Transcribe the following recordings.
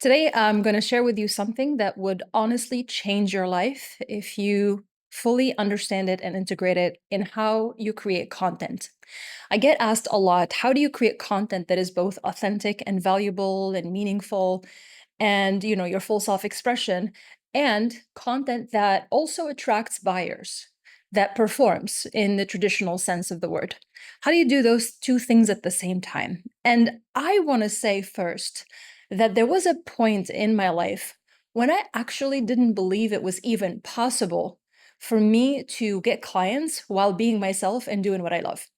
Today, I'm going to share with you something that would honestly change your life if you fully understand it and integrate it in how you create content. I get asked a lot, how do you create content that is both authentic and valuable and meaningful and, your full self-expression and content that also attracts buyers, that performs in the traditional sense of the word? How do you do those two things at the same time? And I want to say first that there was a point in my life when I actually didn't believe it was even possible for me to get clients while being myself and doing what I love.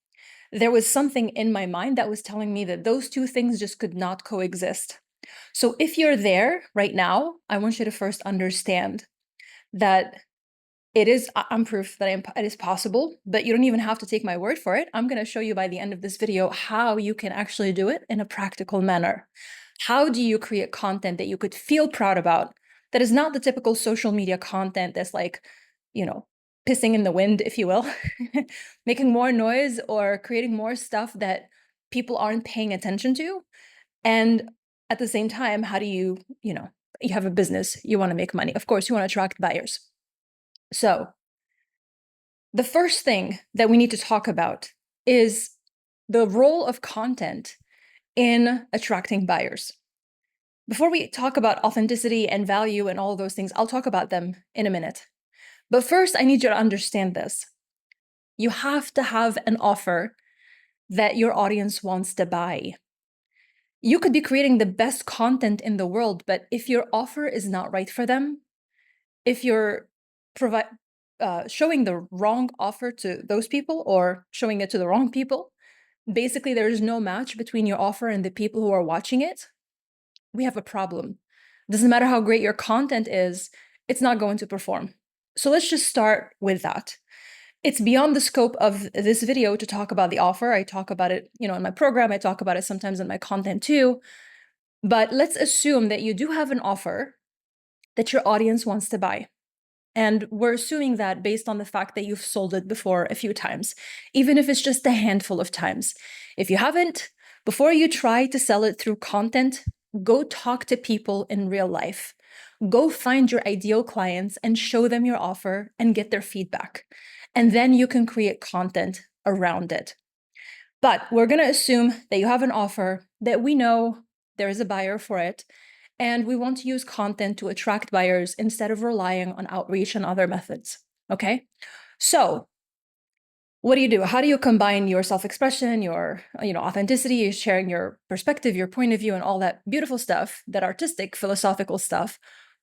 There was something in my mind that was telling me that those two things just could not coexist. So if you're there right now, I want you to first understand that I'm proof that it is possible, but you don't even have to take my word for it. I'm going to show you by the end of this video how you can actually do it in a practical manner. How do you create content that you could feel proud about that is not the typical social media content that's like, you know, pissing in the wind, if you will, making more noise or creating more stuff that people aren't paying attention to? And at the same time, how do you have a business, you want to make money. Of course, you want to attract buyers. So the first thing that we need to talk about is the role of content in attracting buyers. Before we talk about authenticity and value and all of those things, I'll talk about them in a minute. But first, I need you to understand this. You have to have an offer that your audience wants to buy. You could be creating the best content in the world, but if your offer is not right for them, if you're showing the wrong offer to those people or showing it to the wrong people, basically there is no match between your offer and the people who are watching it, we have a problem. Doesn't matter how great your content is, it's not going to perform. So let's just start with that. It's beyond the scope of this video to talk about the offer. I talk about it, in my program. I talk about it sometimes in my content too. But let's assume that you do have an offer that your audience wants to buy. And we're assuming that based on the fact that you've sold it before a few times, even if it's just a handful of times. If you haven't, before you try to sell it through content, go talk to people in real life. Go find your ideal clients and show them your offer and get their feedback. And then you can create content around it. But we're going to assume that you have an offer that we know there is a buyer for it, and we want to use content to attract buyers instead of relying on outreach and other methods. Okay? So what do? How do you combine your self-expression, your authenticity, sharing your perspective, your point of view, and all that beautiful stuff, that artistic, philosophical stuff,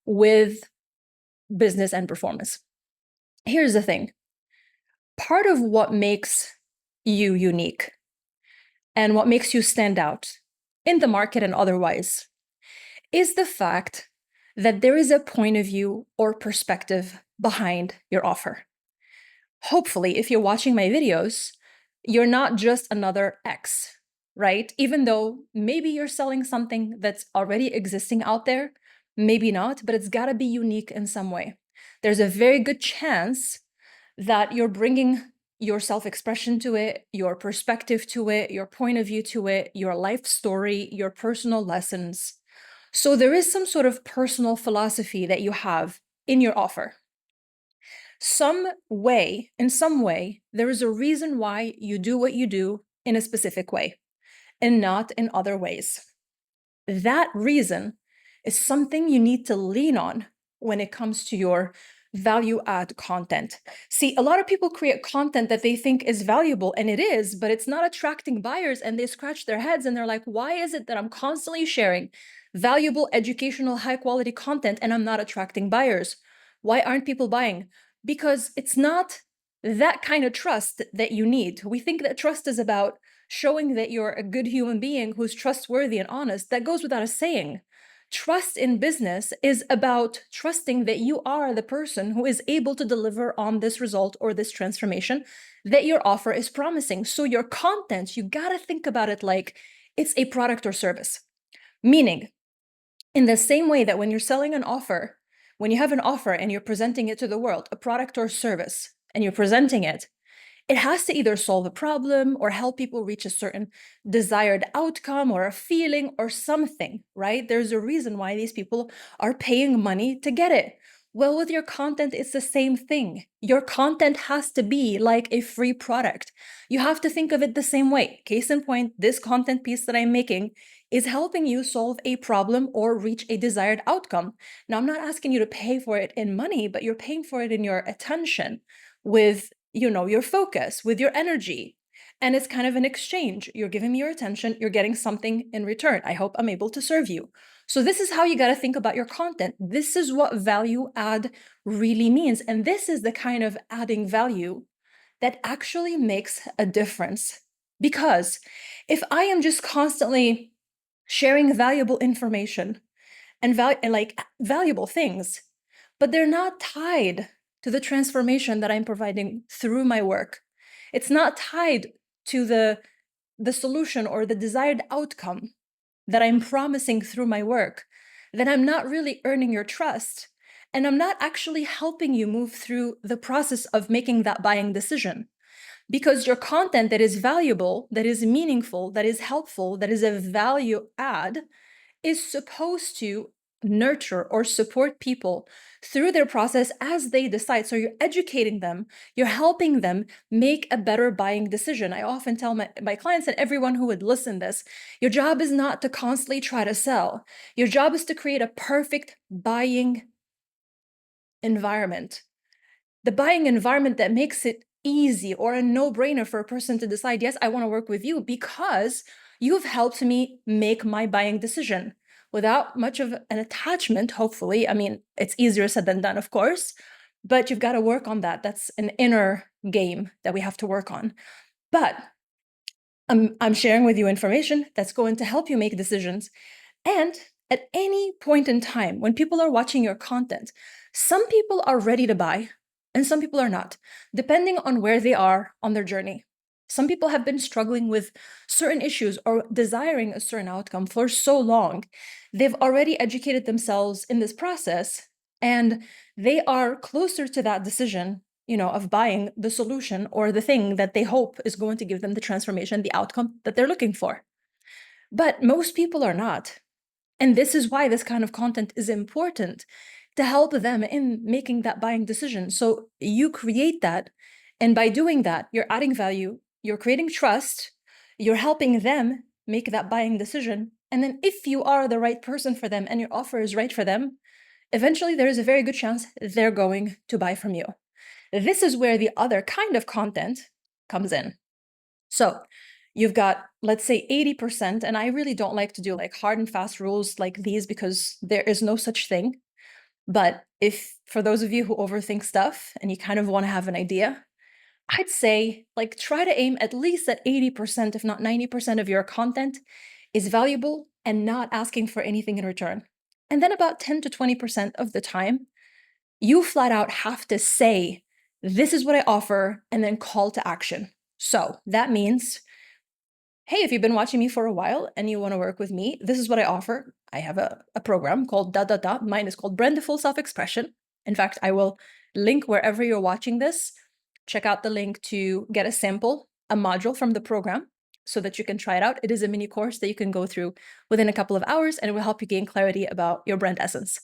with business and performance? Here's the thing. Part of what makes you unique and what makes you stand out in the market and otherwise is the fact that there is a point of view or perspective behind your offer. Hopefully, if you're watching my videos, you're not just another X, right? Even though maybe you're selling something that's already existing out there, maybe not, but it's got to be unique in some way. There's a very good chance that you're bringing your self-expression to it, your perspective to it, your point of view to it, your life story, your personal lessons. So there is some sort of personal philosophy that you have in your offer. In some way, there is a reason why you do what you do in a specific way and not in other ways. That reason is something you need to lean on when it comes to your value add content. See, a lot of people create content that they think is valuable, and it is, but it's not attracting buyers, and they scratch their heads and they're like, why is it that I'm constantly sharing valuable, educational, high quality content and I'm not attracting buyers? Why aren't people buying? Because it's not that kind of trust that you need. We think that trust is about showing that you're a good human being who's trustworthy and honest. That goes without a saying. Trust in business is about trusting that you are the person who is able to deliver on this result or this transformation that your offer is promising. So your content, you got to think about it like it's a product or service. Meaning, in the same way that when you're selling an offer, when you have an offer and you're presenting it to the world, a product or service, and you're presenting it, It has to either solve a problem or help people reach a certain desired outcome or a feeling or something, right? There's a reason why these people are paying money to get it. Well, with your content, it's the same thing. Your content has to be like a free product. You have to think of it the same way. Case in point, this content piece that I'm making is helping you solve a problem or reach a desired outcome. Now, I'm not asking you to pay for it in money, but you're paying for it in your attention with, your focus, with your energy. And it's kind of an exchange. You're giving me your attention, you're getting something in return. I hope I'm able to serve you. So this is how you got to think about your content. This is what value add really means. And this is the kind of adding value that actually makes a difference. Because if I am just constantly sharing valuable information and valuable things, but they're not tied to the transformation that I'm providing through my work. It's not tied to the solution or the desired outcome that I'm promising through my work. Then I'm not really earning your trust. And I'm not actually helping you move through the process of making that buying decision. Because your content that is valuable, that is meaningful, that is helpful, that is a value add, is supposed to nurture or support people through their process as they decide. So you're educating them, you're helping them make a better buying decision. I often tell my clients and everyone who would listen this, your job is not to constantly try to sell. Your job is to create a perfect buying environment. The buying environment that makes it easy or a no-brainer for a person to decide, yes, I want to work with you because you've helped me make my buying decision without much of an attachment, hopefully. I mean, it's easier said than done, of course, but you've got to work on that. That's an inner game that we have to work on. But I'm sharing with you information that's going to help you make decisions. And at any point in time, when people are watching your content, some people are ready to buy and some people are not, depending on where they are on their journey. Some people have been struggling with certain issues or desiring a certain outcome for so long. They've already educated themselves in this process and they are closer to that decision, of buying the solution or the thing that they hope is going to give them the transformation, the outcome that they're looking for. But most people are not. And this is why this kind of content is important to help them in making that buying decision. So you create that. And by doing that, you're adding value, you're creating trust, you're helping them make that buying decision. And then if you are the right person for them and your offer is right for them, eventually there is a very good chance they're going to buy from you. This is where the other kind of content comes in. So you've got, let's say 80%, and I really don't like to do like hard and fast rules like these because there is no such thing. But if for those of you who overthink stuff and you kind of want to have an idea, I'd say like try to aim at least at 80%, if not 90% of your content is valuable and not asking for anything in return. And then about 10 to 20% of the time, you flat out have to say, this is what I offer, and then call to action. So that means, hey, if you've been watching me for a while and you want to work with me, this is what I offer. I have a program called dot dot dot. Mine is called Brand to Full Self-Expression. In fact, I will link wherever you're watching this. Check out the link to get a sample, a module from the program so that you can try it out. It is a mini course that you can go through within a couple of hours and it will help you gain clarity about your brand essence.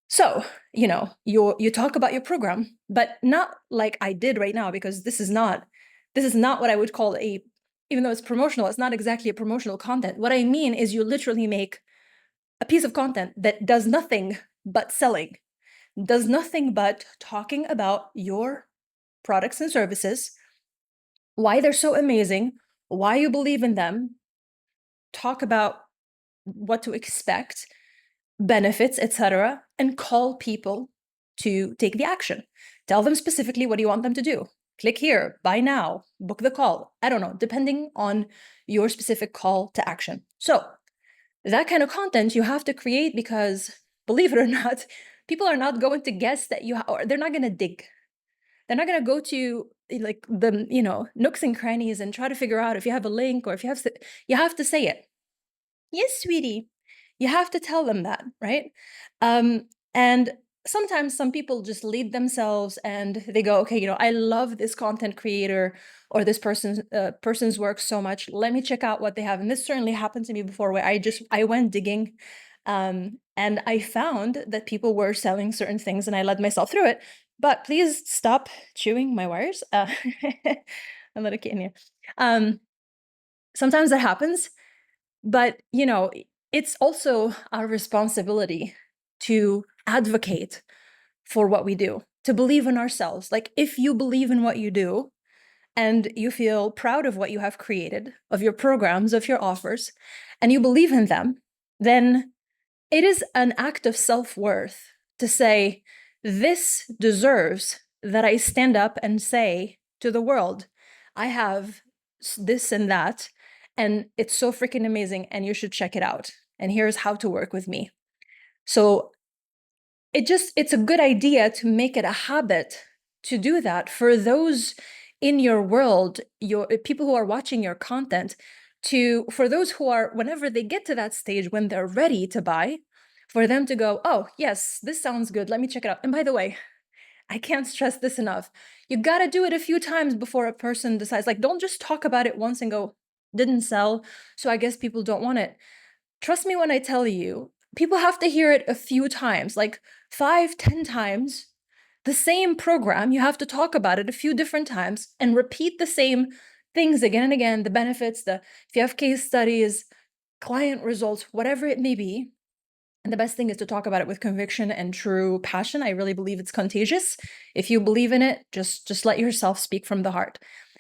So, you talk about your program, but not like I did right now, because this is not what I would call even though it's promotional, it's not exactly a promotional content. What I mean is you literally make a piece of content that does nothing but selling, does nothing but talking about your products and services, why they're so amazing, why you believe in them, talk about what to expect, benefits, etc., and call people to take the action. Tell them specifically what you want them to do. Click here, buy now, book the call. I don't know, depending on your specific call to action. So that kind of content you have to create because, believe it or not, people are not going to guess that or they're not going to dig. They're not going to go to like the, nooks and crannies and try to figure out if you have a link or if you have to say it. Yes, sweetie. You have to tell them that, right? And sometimes some people just lead themselves and they go, okay, I love this content creator or this person's work so much. Let me check out what they have. And this certainly happened to me before, where I went digging, and I found that people were selling certain things, and I led myself through it. But please stop chewing my wires. And let it get in here. Um, Sometimes that happens, but it's also our responsibility to advocate for what we do, to believe in ourselves. Like, if you believe in what you do and you feel proud of what you have created, of your programs, of your offers, and you believe in them, then it is an act of self-worth to say, this deserves that I stand up and say to the world, I have this and that, and it's so freaking amazing, and you should check it out. And here's how to work with me. So it's a good idea to make it a habit to do that for those in your world, your people who are watching your content, for those who are, whenever they get to that stage when they're ready to buy, for them to go, oh yes, this sounds good, let me check it out. And by the way, I can't stress this enough, you got to do it a few times before a person decides. Like, don't just talk about it once and go, didn't sell, so I guess people don't want it. Trust me when I tell you, people have to hear it a few times, like 5, 10 times. The same program, you have to talk about it a few different times and repeat the same things again and again, the benefits, if you have case studies, client results, whatever it may be. And the best thing is to talk about it with conviction and true passion. I really believe it's contagious. If you believe in it, just let yourself speak from the heart.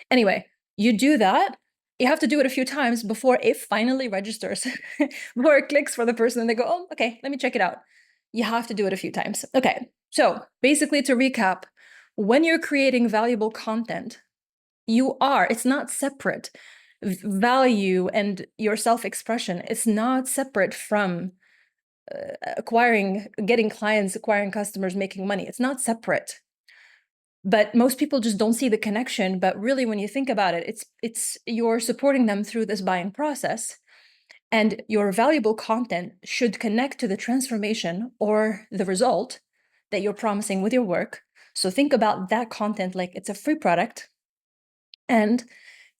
Anyway, you do that. You have to do it a few times before it finally registers, before it clicks for the person and they go, oh, okay, let me check it out. You have to do it a few times. Okay, so basically, to recap, when you're creating valuable content, it's not separate. Value and your self-expression, it's not separate from getting clients, acquiring customers, making money. It's not separate. But most people just don't see the connection. But really, when you think about it, it's you're supporting them through this buying process, and your valuable content should connect to the transformation or the result that you're promising with your work. So think about that content like it's a free product, and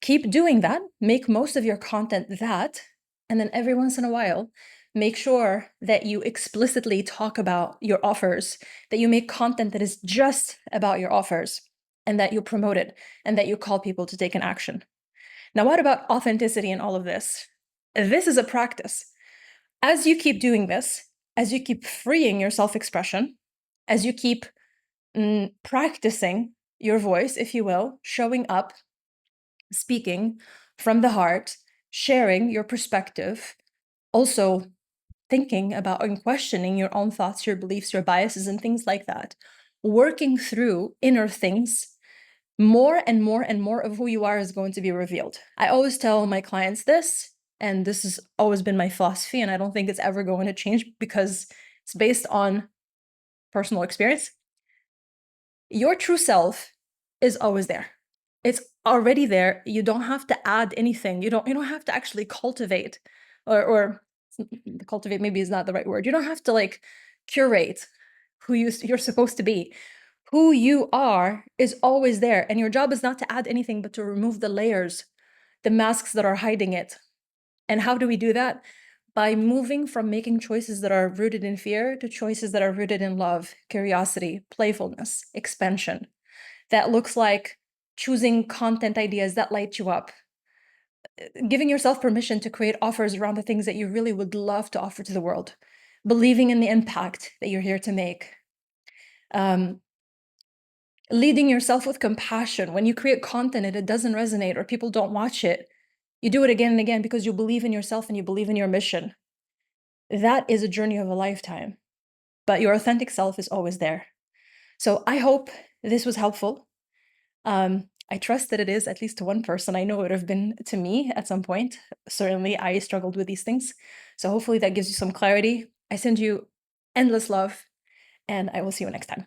keep doing that. Make most of your content that, and then every once in a while, make sure that you explicitly talk about your offers, that you make content that is just about your offers, and that you promote it, and that you call people to take an action. Now, what about authenticity in all of this? This is a practice. As you keep doing this, as you keep freeing your self-expression, as you keep practicing your voice, if you will, showing up, speaking from the heart, sharing your perspective, also thinking about and questioning your own thoughts, your beliefs, your biases, and things like that, working through inner things, more and more and more of who you are is going to be revealed. I always tell my clients this, and this has always been my philosophy, and I don't think it's ever going to change because it's based on personal experience. Your true self is always there. It's already there. You don't have to add anything. You don't have to actually cultivate, or cultivate maybe is not the right word. You don't have to like curate who you're supposed to be. Who you are is always there, and your job is not to add anything but to remove the layers, the masks that are hiding it. And how do we do that? By moving from making choices that are rooted in fear to choices that are rooted in love, curiosity, playfulness, expansion. That looks like choosing content ideas that light you up, giving yourself permission to create offers around the things that you really would love to offer to the world, believing in the impact that you're here to make, um, leading yourself with compassion. When you create content and it doesn't resonate or people don't watch it, you do it again and again because you believe in yourself and you believe in your mission. That is a journey of a lifetime, but your authentic self is always there. So I hope this was helpful. I trust that it is, at least to one person. I know it would have been to me at some point. Certainly, I struggled with these things. So hopefully that gives you some clarity. I send you endless love, and I will see you next time.